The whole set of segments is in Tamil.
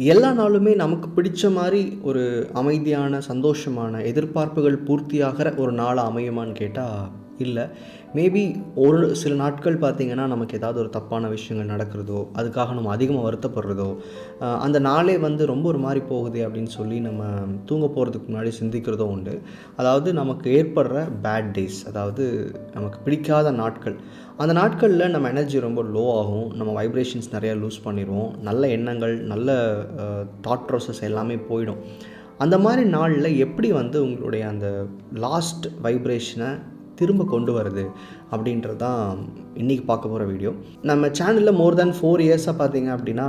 எல்லா நாளுமே நமக்கு பிடிச்ச மாதிரி ஒரு அமைதியான, சந்தோஷமான, எதிர்பார்ப்புகள் பூர்த்தியாகிற ஒரு நாள் அமையுமான்னு கேட்டால் இல்லை. மேபி ஒரு சில நாட்கள் பார்த்திங்கன்னா நமக்கு ஏதாவது ஒரு தப்பான விஷயங்கள் நடக்கிறதோ, அதுக்காக நம்ம அதிகமாக வருத்தப்படுறதோ, அந்த நாளே ரொம்ப ஒரு மாதிரி போகுது அப்படின்னு சொல்லி நம்ம தூங்க போகிறதுக்கு முன்னாடி சிந்திக்கிறதோ உண்டு. அதாவது நமக்கு ஏற்படுற பேட் டேஸ், அதாவது நமக்கு பிடிக்காத நாட்கள். அந்த நாட்களில் நம்ம எனர்ஜி ரொம்ப லோ ஆகும், நம்ம வைப்ரேஷன்ஸ் நிறையா லூஸ் பண்ணிடுவோம், நல்ல எண்ணங்கள், நல்ல தாட் ப்ராசஸ் எல்லாமே போயிடும். அந்த மாதிரி நாளில் எப்படி உங்களுடைய அந்த லாஸ்ட் வைப்ரேஷனை திரும்ப கொண்டு வருது அப்படின்றது தான் இன்றைக்கி பார்க்க போகிற வீடியோ. நம்ம சேனலில் மோர் தேன் 4 இயர்ஸாக பார்த்திங்க அப்படின்னா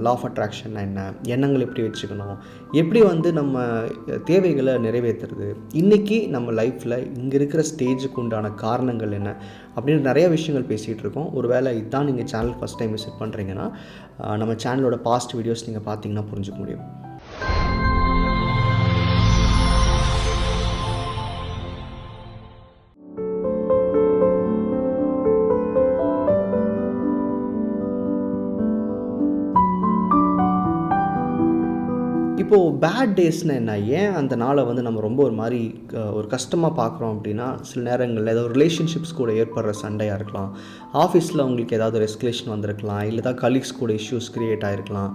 லா ஆஃப் அட்ராக்ஷன் என்ன, எண்ணங்கள் எப்படி வச்சுக்கணும், எப்படி நம்ம தேவைகளை நிறைவேற்றுறது, இன்றைக்கி நம்ம லைஃப்பில் இங்கே இருக்கிற ஸ்டேஜுக்கு உண்டான காரணங்கள் என்ன அப்படின்னு நிறைய விஷயங்கள் பேசிகிட்டு இருக்கோம். ஒரு வேளை இதுதான் நீங்கள் சேனல் ஃபஸ்ட் டைம் விசிட் பண்ணுறீங்கன்னா நம்ம சேனலோட பாஸ்ட் வீடியோஸ் நீங்கள் பார்த்தீங்கன்னா புரிஞ்சுக்க முடியும். இப்போது பேட் டேஸ்னால் என்ன, ஏன் அந்த நாளை நம்ம ரொம்ப ஒரு மாதிரி ஒரு கஷ்டமாக பார்க்குறோம் அப்படின்னா, சில நேரங்களில் ஏதோ ரிலேஷன்ஷிப்ஸ் கூட ஏற்படுற சண்டையாக இருக்கலாம், ஆஃபீஸில் உங்களுக்கு ஏதாவது ஒரு எஸ்கலேஷன் வந்திருக்கலாம், இல்லை ஏதாவது கலீக்ஸ் கூட இஷ்யூஸ் க்ரியேட் ஆகிருக்கலாம்,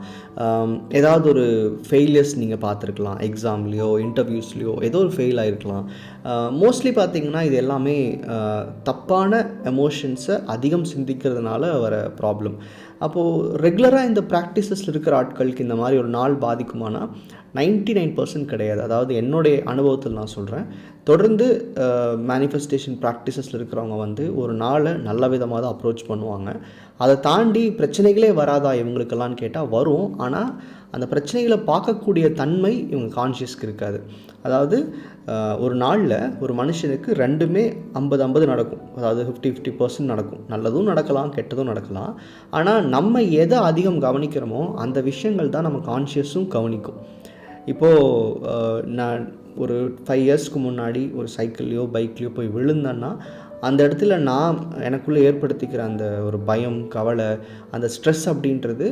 ஏதாவது ஒரு ஃபெயிலியர்ஸ் நீங்கள் பார்த்துருக்கலாம், எக்ஸாம்லேயோ இன்டர்வியூஸ்லேயோ ஏதோ ஒரு ஃபெயில் ஆகிருக்கலாம். மோஸ்ட்லி பார்த்திங்கன்னா இது எல்லாமே தப்பான எமோஷன்ஸை அதிகம் சிந்திக்கிறதுனால வர ப்ராப்ளம். அப்போது ரெகுலராக இந்த ப்ராக்டிசஸில் இருக்கிற ஆட்களுக்கு இந்த மாதிரி ஒரு நாள் பாதிக்குமானா 99% கிடையாது. அதாவது என்னுடைய அனுபவத்தில் நான் சொல்கிறேன், தொடர்ந்து மேனிஃபெஸ்டேஷன் ப்ராக்டிசஸில் இருக்கிறவங்க ஒரு நாளை நல்ல விதமாக தான் அப்ரோச் பண்ணுவாங்க. அதை தாண்டி பிரச்சனைகளே வராதா இவங்களுக்கெல்லாம் கேட்டால் வரும். ஆனால் அந்த பிரச்சனைகளை பார்க்கக்கூடிய தன்மை இவங்க கான்ஷியஸ்க்கு இருக்காது. அதாவது ஒரு நாளில் ஒரு மனுஷனுக்கு ரெண்டுமே 50-50 நடக்கும். அதாவது 50-50% நடக்கும். நல்லதும் நடக்கலாம், கெட்டதும் நடக்கலாம். ஆனால் நம்ம எதை அதிகம் கவனிக்கிறோமோ அந்த விஷயங்கள் தான் நம்ம கான்ஷியஸும் கவனிக்கும். இப்போது நான் ஒரு 5 இயர்ஸ்க்கு முன்னாடி ஒரு சைக்கிள்லையோ பைக்லேயோ போய் விழுந்தேன்னா அந்த இடத்துல நான் எனக்குள்ளே ஏற்படுத்திக்கிற அந்த ஒரு பயம், கவலை, அந்த ஸ்ட்ரெஸ் அப்படின்றது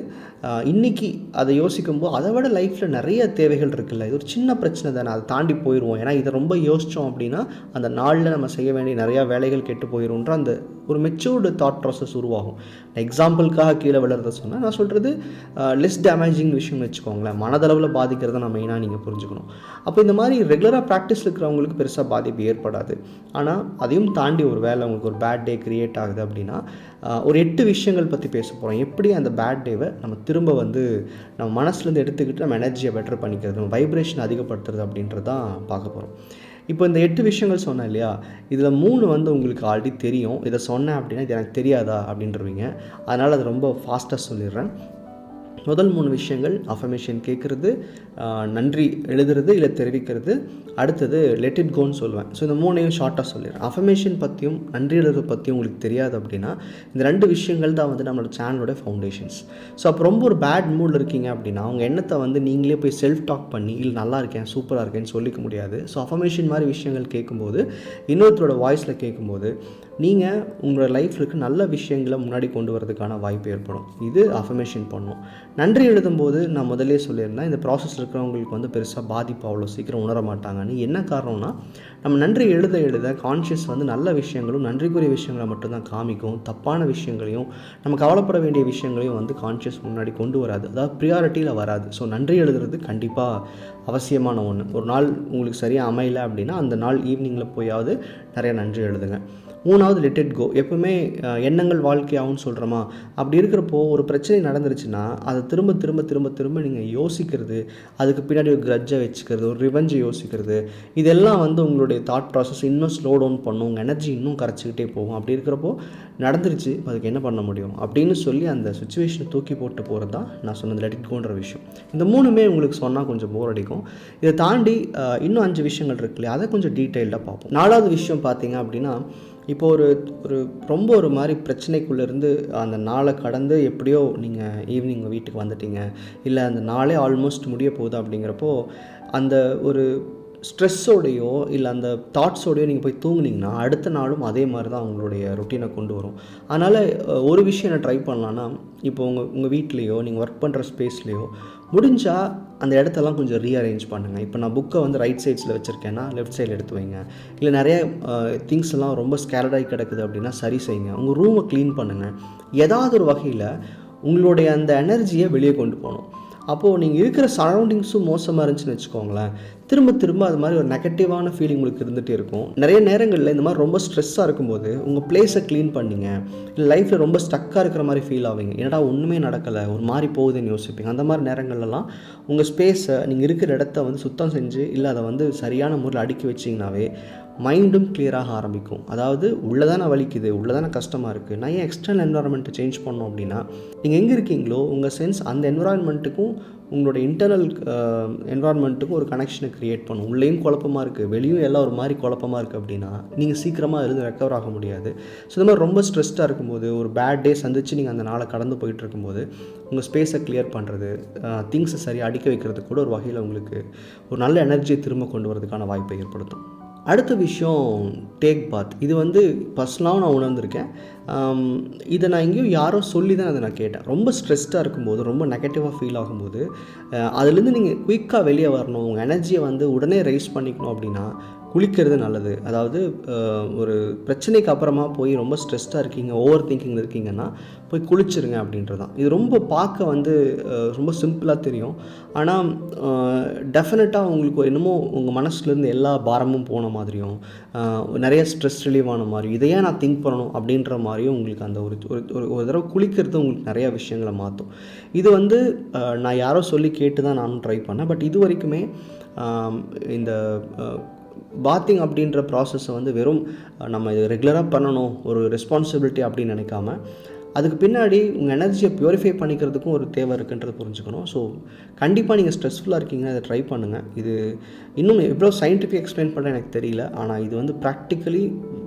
இன்றைக்கி அதை யோசிக்கும்போது அதை விட லைஃப்பில் நிறைய தேவைகள் இருக்குல்ல, இது ஒரு சின்ன பிரச்சனை தானே, அதை தாண்டி போயிடுவோம். ஏன்னா இதை ரொம்ப யோசித்தோம் அப்படின்னா அந்த நாளில் நம்ம செய்ய வேண்டிய நிறையா வேலைகள் கெட்டு போயிடும்ன்ற அந்த ஒரு மெச்சூர்டு தாட் ப்ராசஸ் உருவாகும். எக்ஸாம்பிளுக்காக கீழே விழுறத சொன்னால் நான் சொல்கிறது லெஸ் டேமேஜிங் விஷயம்னு வச்சுக்கோங்களேன், மனதளவில் பாதிக்கிறத நான் மெயினாக நீங்கள் புரிஞ்சுக்கணும். அப்போ இந்த மாதிரி ரெகுலராக ப்ராக்டிஸ் இருக்கிறவங்களுக்கு பெருசாக பாதிப்பு ஏற்படாது. ஆனால் அதையும் தாண்டி ஒரு வேளை உங்களுக்கு ஒரு பேட் டே க்ரியேட் ஆகுது அப்படின்னா ஒரு 8 விஷயங்கள் பற்றி பேச போகிறோம். எப்படி அந்த பேட் டேவை நம்ம திரும்ப நம்ம மனசுலேருந்து எடுத்துக்கிட்டு நம்ம எனர்ஜியை பெட்டர் பண்ணிக்கிறது, நம்ம வைப்ரேஷன் அதிகப்படுத்துறது அப்படின்றது தான் பார்க்க போகிறோம். இப்போ இந்த 8 விஷயங்கள் சொன்னேன் இல்லையா, இதில் 3 உங்களுக்கு ஆல்ரெடி தெரியும். இதை சொன்னேன் அப்படின்னா இது எனக்கு தெரியாதா அப்படின்றவீங்க. அதனால் அது ரொம்ப ஃபாஸ்ட்டாக சொல்லிடுறேன். முதல் 3 விஷயங்கள் அஃபர்மேஷன் கேட்குறது, நன்றி எழுதுறது இல்லை தெரிவிக்கிறது, அடுத்தது லெட் இட் கோன்னு சொல்லுவேன். ஸோ இந்த 3ஐயும் ஷார்ட்டாக சொல்லிடுறேன். அஃபர்மேஷன் பற்றியும் நன்றி எழுதுறதை பற்றியும் உங்களுக்கு தெரியாது அப்படின்னா இந்த 2 விஷயங்கள் தான் நம்மளோட சேனலோட ஃபவுண்டேஷன்ஸ். ஸோ அப்போ ரொம்ப ஒரு பேட் மூடில் இருக்கீங்க அப்படின்னா உங்கள் எண்ணத்தை நீங்களே போய் செல்ஃப் டாக் பண்ணி இல்லை நல்லா இருக்கேன், சூப்பராக இருக்கேன்னு சொல்லிக்க முடியாது. ஸோ அஃபர்மேஷன் மாதிரி விஷயங்கள் கேட்கும்போது, இன்னொருத்தரோட வாய்ஸில் கேட்கும்போது நீங்கள் உங்களோட லைஃப்லுக்கு நல்ல விஷயங்களை முன்னாடி கொண்டு வரதுக்கான வாய்ப்பு ஏற்படும். இது அஃபர்மேஷன் பண்ணும். நன்றி எழுதும்போது நான் முதலே சொல்லியிருந்தேன், இந்த ப்ராசஸ் இருக்கிறவங்களுக்கு பெருசாக பாதிப்பு அவ்வளோ சீக்கிரம் உணர மாட்டாங்கன்னு. என்ன காரணம்னா, நம்ம நன்றி எழுத கான்ஷியஸ் நல்ல விஷயங்களும் நன்றிக்குரிய விஷயங்களை மட்டும்தான் காமிக்கும். தப்பான விஷயங்களையும் நம்ம கவலைப்பட வேண்டிய விஷயங்களையும் கான்ஷியஸ் முன்னாடி கொண்டு வராது, அதாவது ப்ரியாரிட்டியில் வராது. ஸோ நன்றி எழுதுறது கண்டிப்பாக அவசியமான ஒன்று. ஒரு நாள் உங்களுக்கு சரியாக அமையலை அப்படின்னா அந்த நாள் ஈவினிங்கில் போயாவது நிறையா நன்றி எழுதுங்க. 3வது லெட் இட் கோ. எப்பவுமே எண்ணங்கள் வாழ்க்கையாகும்னு சொல்கிறோமா, அப்படி இருக்கிறப்போ ஒரு பிரச்சனை நடந்துருச்சுன்னா அதை திரும்ப திரும்ப திரும்ப திரும்ப நீங்கள் யோசிக்கிறது, அதுக்கு பின்னாடி ஒரு கிரட்ஜை வச்சுக்கிறது, ஒரு ரிவெஞ்சை யோசிக்கிறது, இதெல்லாம் உங்களுடைய தாட் ப்ராசஸ் இன்னும் ஸ்லோ டவுன் பண்ணும், உங்கள் எனர்ஜி இன்னும் கரைச்சிக்கிட்டே போகும். அப்படி இருக்கிறப்போ நடந்துருச்சு, அதுக்கு என்ன பண்ண முடியும் அப்படின்னு சொல்லி அந்த சுச்சுவேஷனை தூக்கி போட்டு போகிறது தான் நான் சொன்னது லெட் இட் கோன்ற விஷயம். இந்த 3மே உங்களுக்கு சொன்னால் கொஞ்சம் போர் அடிக்கும். இதை தாண்டி இன்னும் 5 விஷயங்கள் இருக்குல்லையா, அதை கொஞ்சம் டீட்டெயில்டாக பார்ப்போம். 4வது விஷயம் பார்த்தீங்க அப்படின்னா, இப்போது ஒரு ரொம்ப ஒரு மாதிரி பிரச்சனைக்குள்ளேருந்து அந்த நாளை கடந்து எப்படியோ நீங்கள் ஈவினிங் வீட்டுக்கு வந்துட்டீங்க, இல்லை அந்த நாளே ஆல்மோஸ்ட் முடிய போகுது அப்படிங்கிறப்போ அந்த ஒரு ஸ்ட்ரெஸ்ஸோடையோ இல்லை அந்த தாட்ஸோடையோ நீங்கள் போய் தூங்குனீங்கன்னா அடுத்த நாளும் அதே மாதிரி தான் உங்களுடைய ரொட்டீனை கொண்டு வரும். அதனால் ஒரு விஷயம் என்ன ட்ரை பண்ணலான்னா, இப்போ உங்கள் வீட்லேயோ நீங்கள் ஒர்க் பண்ணுற ஸ்பேஸ்லேயோ முடிஞ்சால் அந்த இடத்தெல்லாம் கொஞ்சம் ரீஅரேஞ்ச் பண்ணுங்கள். இப்போ நான் புக்கை வந்து ரைட் சைட்ஸில் வச்சுருக்கேன்னா லெஃப்ட் சைடில் எடுத்து வைங்க. இல்லை நிறைய திங்ஸ் எல்லாம் ரொம்ப ஸ்கேலடாகி கிடக்குது அப்படின்னா சரி செய்யுங்க. உங்கள் ரூமை க்ளீன் பண்ணுங்கள். ஏதாவது ஒரு வகையில் உங்களுடைய அந்த எனர்ஜியை வெளியே கொண்டு போகணும். அப்போது நீங்கள் இருக்கிற சரௌண்டிங்ஸும் மோசமாக இருந்துச்சுன்னு வச்சுக்கோங்களேன், திரும்ப திரும்ப அது மாதிரி ஒரு நெகட்டிவான ஃபீலிங் உங்களுக்கு இருந்துகிட்டே இருக்கும். நிறைய நேரங்களில் இந்த மாதிரி ரொம்ப ஸ்ட்ரெஸ்ஸாக இருக்கும்போது உங்கள் பிளேஸை க்ளீன் பண்ணிங்க. இல்லை லைஃப்பில் ரொம்ப ஸ்டக்காக இருக்கிற மாதிரி ஃபீல் ஆவீங்க, என்னடா ஒன்றுமே நடக்கலை, ஒரு மாதிரி போகுதுன்னு யோசிப்பீங்க. அந்த மாதிரி நேரங்கள்லாம் உங்கள் ஸ்பேஸை, நீங்கள் இருக்கிற இடத்த வந்து சுத்தம் செஞ்சு இல்லை அதை வந்து சரியான முறையில் அடுக்கி வச்சிங்கனாவே மைண்டும் கிளியராக ஆரம்பிக்கும். அதாவது உள்ளதான வலிக்குது, உள்ளதான கஷ்டமாக இருக்குது, நான் ஏன் எக்ஸ்டர்னல் என்வரான்மெண்ட்டை சேஞ்ச் பண்ணோம் அப்படின்னா, நீங்கள் எங்கே இருக்கீங்களோ உங்கள் சென்ஸ் அந்த என்வரான்மெண்ட்டுக்கும் உங்களோட இன்டர்னல் என்வரான்மெண்ட்டுக்கும் ஒரு கனெக்ஷனை க்ரியேட் பண்ணும். உள்ளேயும் குழப்பமாக இருக்குது, வெளியும் எல்லாம் ஒரு மாதிரி குழப்பமாக இருக்குது அப்படின்னா நீங்கள் சீக்கிரமாக இருந்து ரெக்கவர் ஆக முடியாது. ஸோ இந்த மாதிரி ரொம்ப ஸ்ட்ரெஸ்டாக இருக்கும்போது, ஒரு பேட் டே சந்தித்து நீங்கள் அந்த நாளை கடந்து போயிட்டு இருக்கும்போது உங்கள் ஸ்பேஸை கிளியர் பண்ணுறது, திங்ஸை சரியாக அடுக்க வைக்கிறது கூட ஒரு வகையில் உங்களுக்கு ஒரு நல்ல எனர்ஜியை திரும்ப கொண்டு வரதுக்கான வாய்ப்பை ஏற்படுத்தும். அடுத்த விஷயம் டேக் பாத். இது வந்து பர்சனலாகவும் நான் உணர்ந்திருக்கேன். இதை நான் எங்கேயும் யாரோ சொல்லி தான் அதை நான் கேட்டேன். ரொம்ப ஸ்ட்ரெஸ்டாக இருக்கும்போது, ரொம்ப நெகட்டிவாக ஃபீல் ஆகும்போது அதுலேருந்து நீங்கள் குயிக்காக வெளியே வரணும், உங்கள் எனர்ஜியை வந்து உடனே ரைஸ் பண்ணிக்கணும் அப்படின்னா குளிக்கிறது நல்லது. அதாவது ஒரு பிரச்சனைக்கு அப்புறமா போய் ரொம்ப ஸ்ட்ரெஸ்டாக இருக்கீங்க, ஓவர் திங்கிங்கில் இருக்கீங்கன்னா போய் குளிச்சிருங்க அப்படின்றது தான். இது ரொம்ப பார்க்க வந்து ரொம்ப சிம்பிளாக தெரியும். ஆனால் டெஃபினட்டாக உங்களுக்கு என்னமோ உங்கள் மனசுலேருந்து எல்லா பாரமும் போன மாதிரியும், நிறைய ஸ்ட்ரெஸ் ரிலீவ் ஆன மாதிரியும், இதையே நான் திங்க் பண்ணணும் அப்படின்ற மாதிரியும் உங்களுக்கு அந்த ஒரு தடவை குளிக்கிறது உங்களுக்கு நிறையா விஷயங்களை மாற்றும். இது வந்து நான் யாரோ சொல்லி கேட்டு தான் நானும் ட்ரை பண்ணேன். பட் இது வரைக்குமே இந்த பாத்திங் அப்படின்ற ப்ராசஸை வந்து வெறும் நம்ம இது ரெகுலராக பண்ணணும், ஒரு ரெஸ்பான்சிபிலிட்டி அப்படின்னு நினைக்காம, அதுக்கு பின்னாடி உங்கள் எனர்ஜியை ப்யூரிஃபை பண்ணிக்கிறதுக்கும் ஒரு தேவை இருக்குன்றது புரிஞ்சுக்கணும். ஸோ கண்டிப்பாக நீங்கள் ஸ்ட்ரெஸ்ஃபுல்லாக இருக்கீங்கன்னா அதை ட்ரை பண்ணுங்கள். இது இன்னும் எவ்வளோ சயின்டிஃபிக் எக்ஸ்பிளைன் பண்ண எனக்கு தெரியல, ஆனால் இது வந்து ப்ராக்டிக்கலி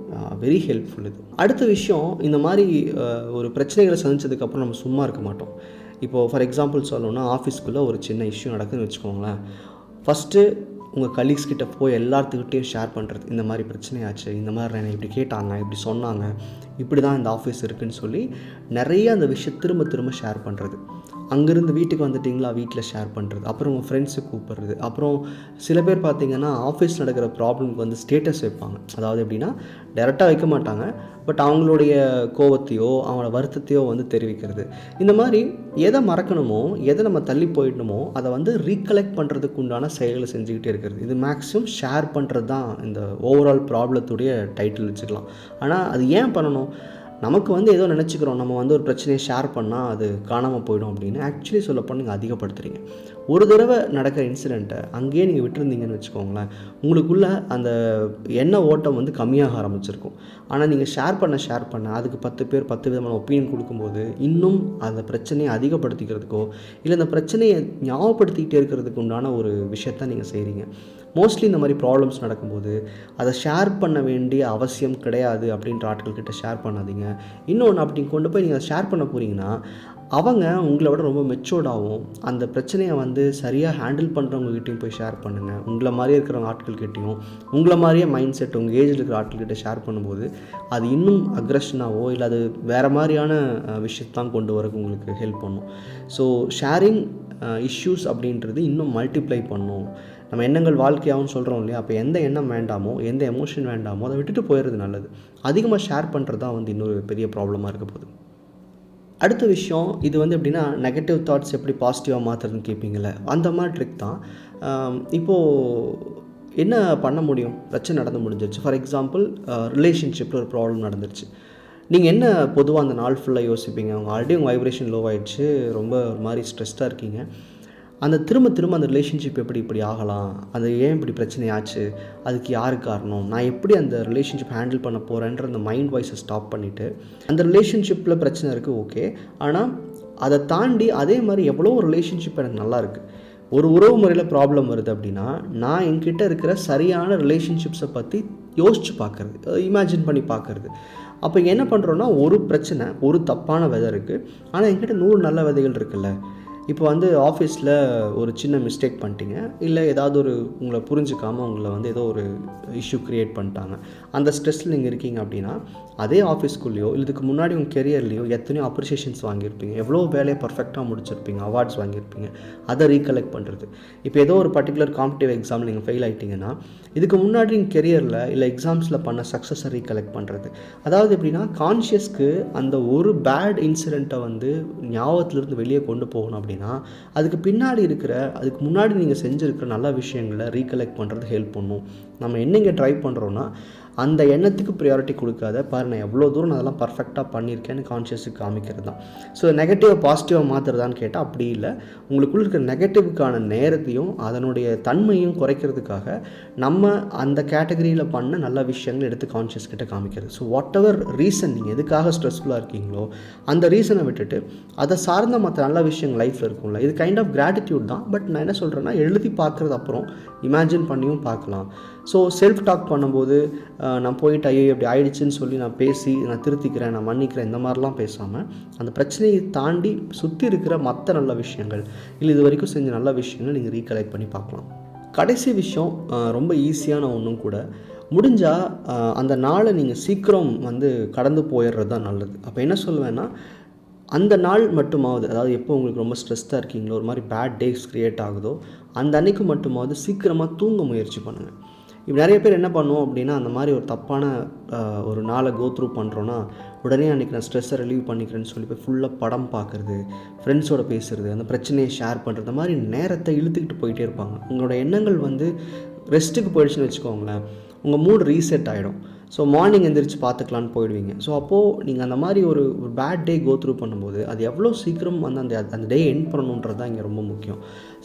வெரி ஹெல்ப்ஃபுல். இது அடுத்த விஷயம், இந்த மாதிரி ஒரு பிரச்சனைகளை சந்திச்சதுக்கப்புறம் நம்ம சும்மா இருக்க மாட்டோம். இப்போது ஃபார் எக்ஸாம்பிள் சொல்லணும்னா, ஆஃபீஸ்க்குள்ளே ஒரு சின்ன இஷ்யூ நடக்குதுன்னு வச்சுக்கோங்களேன். ஃபஸ்ட்டு உங்கள் கலீக்ஸ் கிட்ட போய் எல்லாத்துக்கிட்டையும் ஷேர் பண்ணுறது, இந்த மாதிரி பிரச்சனையாச்சு, இந்த மாதிரி என்னை இப்படி கேட்டாங்க, இப்படி சொன்னாங்க, இப்படி தான் இந்த ஆஃபீஸ் இருக்குதுன்னு சொல்லி நிறைய அந்த விஷயம் திரும்ப திரும்ப ஷேர் பண்ணுறது. அங்கேருந்து வீட்டுக்கு வந்துட்டிங்களா, வீட்டில் ஷேர் பண்ணுறது, அப்புறம் உங்கள் ஃப்ரெண்ட்ஸுக்கு கூப்பிட்றது. அப்புறம் சில பேர் பார்த்திங்கன்னா ஆஃபீஸ் நடக்கிற ப்ராப்ளம்க்கு வந்து ஸ்டேட்டஸ் வைப்பாங்க. அதாவது எப்படின்னா டைரெக்டாக வைக்க மாட்டாங்க, பட் அவங்களுடைய கோவத்தையோ அவங்களோட வருத்தத்தையோ வந்து தெரிவிக்கிறது. இந்த மாதிரி எதை மறக்கணுமோ, எதை நம்ம தள்ளி போயிடணுமோ அதை வந்து ரீகலெக்ட் பண்ணுறதுக்கு உண்டான செயல்களை செஞ்சுக்கிட்டே இருக்கிறது. இது மேக்ஸிமம் ஷேர் பண்ணுறது தான் இந்த ஓவரால் ப்ராப்ளத்துடைய டைட்டில் வச்சுக்கலாம். ஆனால் அது ஏன் பண்ணணும்? நமக்கு வந்து ஏதோ நினச்சிக்கிறோம், நம்ம வந்து ஒரு பிரச்சனையை ஷேர் பண்ணால் அது காணாமல் போயிடும் அப்படின்னு. ஆக்சுவலி சொல்லப்போ நீங்கள் அதிகப்படுத்துகிறீங்க. ஒரு தடவை நடக்கிற இன்சிடெண்ட்டை அங்கேயே நீங்கள் விட்டுருந்தீங்கன்னு வச்சுக்கோங்களேன், உங்களுக்குள்ளே அந்த எண்ண ஓட்டம் வந்து கம்மியாக ஆரம்பிச்சிருக்கும். ஆனால் நீங்கள் ஷேர் பண்ண அதுக்கு 10 பேர் 10 விதமான ஒப்பீனியன் கொடுக்கும்போது இன்னும் அந்த பிரச்சனையை அதிகப்படுத்திக்கிறதுக்கோ இல்லை அந்த பிரச்சனையை ஞாபகப்படுத்திக்கிட்டே இருக்கிறதுக்கு உண்டான ஒரு விஷயத்த நீங்கள் செய்கிறீங்க. மோஸ்ட்லி இந்த மாதிரி ப்ராப்ளம்ஸ் நடக்கும்போது அதை ஷேர் பண்ண வேண்டிய அவசியம் கிடையாது அப்படின்ற ஆட்கள்கிட்ட ஷேர் பண்ணாதீங்க. இன்னொன்று, அப்படி கொண்டு போய் நீங்கள் அதை ஷேர் பண்ண போகிறீங்கன்னா அவங்க உங்களை விட ரொம்ப மெச்சூர்டாகவும் அந்த பிரச்சனையை வந்து சரியாக ஹேண்டில் பண்ணுறவங்ககிட்டையும் போய் ஷேர் பண்ணுங்கள். உங்களை மாதிரியே இருக்கிற ஆட்கள்கிட்டையும், உங்களை மாதிரியே மைண்ட் செட் உங்கள் ஏஜில் இருக்கிற ஆட்கள்கிட்ட ஷேர் பண்ணும்போது அது இன்னும் அக்ரெஷனாவோ இல்லை அது வேறு மாதிரியான விஷயத்தான் கொண்டு வரக்கு உங்களுக்கு ஹெல்ப் பண்ணும். ஸோ ஷேரிங் இஷ்யூஸ் அப்படின்றது இன்னும் மல்டிப்ளை பண்ணும். நம்ம எண்ணங்கள் வாழ்க்கையாகவும் சொல்கிறோம் இல்லையா? அப்போ எந்த எண்ணம் வேண்டாமோ, எந்த எமோஷன் வேண்டாமோ அதை விட்டுட்டு போயிடுறது நல்லது. அதிகமாக ஷேர் பண்ணுறது தான் வந்து இன்னொரு பெரிய ப்ராப்ளமாக இருக்க போகுது. அடுத்த விஷயம், இது வந்து எப்படின்னா நெகட்டிவ் தாட்ஸ் எப்படி பாசிட்டிவாக மாற்றுறதுன்னு கேட்பீங்களே, அந்த மாதிரி ட்ரிக் தான். இப்போது என்ன பண்ண முடியும்? பிரச்சனை நடந்து முடிஞ்சிருச்சு. ஃபார் எக்ஸாம்பிள் ரிலேஷன்ஷிப்பில் ஒரு ப்ராப்ளம் நடந்துருச்சு. நீங்கள் என்ன பொதுவாக அந்த நாள் ஃபுல்லாக யோசிப்பீங்க? அவங்க ஆல்ரெடி உங்கள் வைப்ரேஷன் லோ ஆகிடுச்சு, ரொம்ப ஒரு மாதிரி ஸ்ட்ரெஸ்டாக இருக்கீங்க. அந்த திரும்ப அந்த ரிலேஷன்ஷிப் இப்படி ஆகலாம், அது ஏன் இப்படி பிரச்சனையாச்சு, அதுக்கு யார் காரணம், நான் எப்படி அந்த ரிலேஷன்ஷிப் ஹேண்டில் பண்ண போகிறேன்ற அந்த மைண்ட் வாய்ஸை ஸ்டாப் பண்ணிவிட்டு, அந்த ரிலேஷன்ஷிப்பில் பிரச்சனை இருக்குது ஓகே, ஆனால் அதை தாண்டி அதே மாதிரி எவ்வளோ ரிலேஷன்ஷிப் எனக்கு நல்லா இருக்குது. ஒரு உறவு முறையில் ப்ராப்ளம் வருது அப்படின்னா நான் என்கிட்ட இருக்கிற சரியான ரிலேஷன்ஷிப்ஸை பற்றி யோசித்து பார்க்குறது, இமேஜின் பண்ணி பார்க்குறது. அப்போ என்ன பண்ணுறோன்னா, ஒரு பிரச்சனை, ஒரு தப்பான விதை இருக்குது, ஆனால் என்கிட்ட 100 நல்ல விதைகள் இருக்குல்ல, இப்போ வந்து ஆஃபீஸில் ஒரு சின்ன மிஸ்டேக் பண்ணிட்டீங்க, இல்லை ஏதாவது ஒரு உங்களை புரிஞ்சுக்காமல் உங்களை வந்து ஏதோ ஒரு இஷ்யூ க்ரியேட் பண்ணிட்டாங்க. அந்த ஸ்ட்ரெஸ்ஸில் நீங்கள் இருக்கீங்க அப்படின்னா, அதே ஆஃபீஸ்க்குள்ளேயோ இல்லை இதுக்கு முன்னாடி உங்கள் கெரியர்லேயோ எத்தனையோ அப்ரிஷியேஷன்ஸ் வாங்கியிருப்பீங்க, எவ்வளோ வேலையை பர்ஃபெக்டாக முடிச்சிருப்பீங்க, அவார்ட்ஸ் வாங்கியிருப்பீங்க. அதை ரீகலெக்ட் பண்ணுறது. இப்போ ஏதோ ஒரு பர்டிகுலர் காம்படிட்டிவ் எக்ஸாமில் நீங்கள் ஃபெயில் ஆகிட்டீங்கன்னா, இதுக்கு முன்னாடி நீங்கள் கெரியரில் இல்லை எக்ஸாம்ஸில் பண்ண சக்ஸஸை ரீகலெக்ட் பண்ணுறது. அதாவது எப்படின்னா, கான்ஷியஸ்க்கு அந்த ஒரு பேட் இன்சிடெண்ட்டை வந்து ஞாபகத்திலிருந்து வெளியே கொண்டு போகணும் அப்படின்னா, அதுக்கு பின்னாடி இருக்கிற அதுக்கு முன்னாடி நீங்கள் செஞ்சுருக்கிற நல்ல விஷயங்களை ரீகலெக்ட் பண்ணுறது ஹெல்ப் பண்ணும். நம்ம என்னங்க ட்ரை பண்ணுறோன்னா, அந்த எண்ணத்துக்கு ப்ரியாரிட்டி கொடுக்காத பாரு நான் எவ்வளோ தூரம் நான் அதெல்லாம் பர்ஃபெக்டாக பண்ணியிருக்கேன்னு கான்ஷியஸுக்கு காமிக்கிறது தான். ஸோ நெகட்டிவை பாசிட்டிவாக மாற்றுறதான்னு கேட்டால் அப்படி இல்லை. உங்களுக்குள்ள இருக்கிற நெகட்டிவுக்கான நேரத்தையும் அதனுடைய தன்மையும் குறைக்கிறதுக்காக நம்ம அந்த கேட்டகரியில் பண்ண நல்ல விஷயங்கள் எடுத்து கான்ஷியஸ் கிட்ட காமிக்கிறது. ஸோ வாட் எவர் ரீசன் நீங்கள் எதுக்காக ஸ்ட்ரெஸ்ஃபுல்லாக இருக்கீங்களோ அந்த ரீசனை விட்டுட்டு அதை சார்ந்த மற்ற நல்ல விஷயங்கள் லைஃப்பில் இருக்கும்ல, இது கைண்ட் ஆஃப் கிராட்டிடியூட் தான். பட் நான் என்ன சொல்கிறேன்னா, எழுதி பார்க்குறது அப்புறம் இமேஜின் பண்ணியும் பார்க்கலாம். ஸோ செல்ஃப் டாக் பண்ணும்போது நான் போயிட்டு ஐயோ இப்படி ஆயிடுச்சுன்னு சொல்லி நான் பேசி நான் திருத்திக்கிறேன், நான் மன்னிக்கிறேன், இந்த மாதிரிலாம் பேசாமல் அந்த பிரச்சனையை தாண்டி சுற்றி இருக்கிற மற்ற நல்ல விஷயங்கள் இல்லை இது வரைக்கும் செஞ்ச நல்ல விஷயங்கள் நீங்கள் ரீகலெக்ட் பண்ணி பார்க்கலாம். கடைசி விஷயம் ரொம்ப ஈஸியான ஒன்றும் கூட, முடிஞ்சால் அந்த நாளை நீங்கள் சீக்கிரம் வந்து கடந்து போயிடுறது தான் நல்லது. அப்போ என்ன சொல்லுவேன்னா, அந்த நாள் மட்டுமாவது, அதாவது எப்போ உங்களுக்கு ரொம்ப ஸ்ட்ரெஸ்ஸாக இருக்கீங்களோ, ஒரு மாதிரி பேட் டேஸ் க்ரியேட் ஆகுதோ, அந்த அன்றைக்கு மட்டுமாவது சீக்கிரமாக தூங்க முயற்சி பண்ணுங்கள். இப்போ நிறைய பேர் என்ன பண்ணுவோம் அப்படின்னா, அந்த மாதிரி ஒரு தப்பான ஒரு நாளை கோ த்ரூ பண்ணுறோன்னா, உடனே அன்றைக்கி நான் ஸ்ட்ரெஸ்ஸை ரிலீவ் பண்ணிக்கிறேன்னு சொல்லி போய் ஃபுல்லாக படம் பார்க்குறது, ஃப்ரெண்ட்ஸோடு பேசுகிறது, அந்த பிரச்சனையை ஷேர் பண்ணுறது, அந்த மாதிரி நேரத்தை இழுத்துக்கிட்டு போயிட்டே இருப்பாங்க. உங்களோட எண்ணங்கள் வந்து ரெஸ்ட்டுக்கு போயிடுச்சுன்னு வச்சுக்கோங்களேன், உங்கள் மூட் ரீசெட் ஆகிடும். ஸோ மார்னிங் எந்திரிச்சு பார்த்துக்கலான்னு போயிடுவீங்க. ஸோ அப்போது நீங்கள் அந்த மாதிரி ஒரு பேட் டே கோ த்ரூ பண்ணும்போது அது எவ்வளோ சீக்கிரம் வந்து அந்த டே எண்ட் பண்ணணுன்றது தான் இங்கே ரொம்ப முக்கியம்.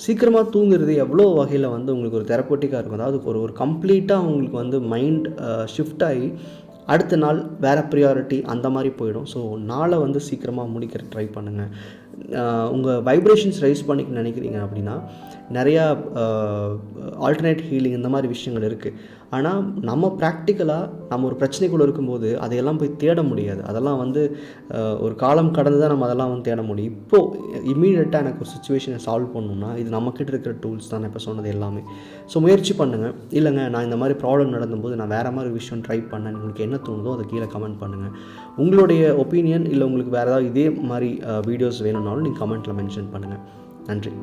சீக்கிரமாக தூங்குறது எவ்வளோ வகையில் வந்து உங்களுக்கு ஒரு தெரப்பட்டிக்காக இருக்கும். அதாவது ஒரு கம்ப்ளீட்டாக உங்களுக்கு வந்து மைண்ட் ஷிஃப்ட் ஆகி அடுத்த நாள் வேறு ப்ரியாரிட்டி அந்த மாதிரி போயிடும். ஸோ நாளை வந்து சீக்கிரமாக முடிக்கிற ட்ரை பண்ணுங்கள். உங்கள் வைப்ரேஷன்ஸ் ரைஸ் பண்ணிக்க நினைக்கிறீங்க அப்படின்னா நிறையா ஆல்டர்னேட் ஹீலிங் இந்த மாதிரி விஷயங்கள் இருக்குது. ஆனால் நம்ம ப்ராக்டிக்கலாக நம்ம ஒரு பிரச்சனைக்குள்ளே இருக்கும்போது அதையெல்லாம் போய் தேட முடியாது. அதெல்லாம் வந்து ஒரு காலம் கடந்து தான் நம்ம அதெல்லாம் வந்து தேட முடியும். இப்போது இம்மீடியட்டாக எனக்கு ஒரு சுச்சுவேஷனை சால்வ் பண்ணணும்னா இது நம்மக்கிட்ட இருக்கிற டூல்ஸ் தான் நான் இப்போ சொன்னது எல்லாமே. ஸோ முயற்சி பண்ணுங்கள். இல்லைங்க நான் இந்த மாதிரி ப்ராப்ளம் நடந்தும்போது நான் வேறு மாதிரி விஷயம் ட்ரை பண்ணேன், உங்களுக்கு என்ன தோணுதோ அதை கீழே கமெண்ட் பண்ணுங்கள். உங்களுடைய ஒப்பீனியன் இல்லை உங்களுக்கு வேறு ஏதாவது இதே மாதிரி வீடியோஸ் வேணும்னாலும் நீங்கள் கமெண்ட்டில் மென்ஷன் பண்ணுங்கள். நன்றி.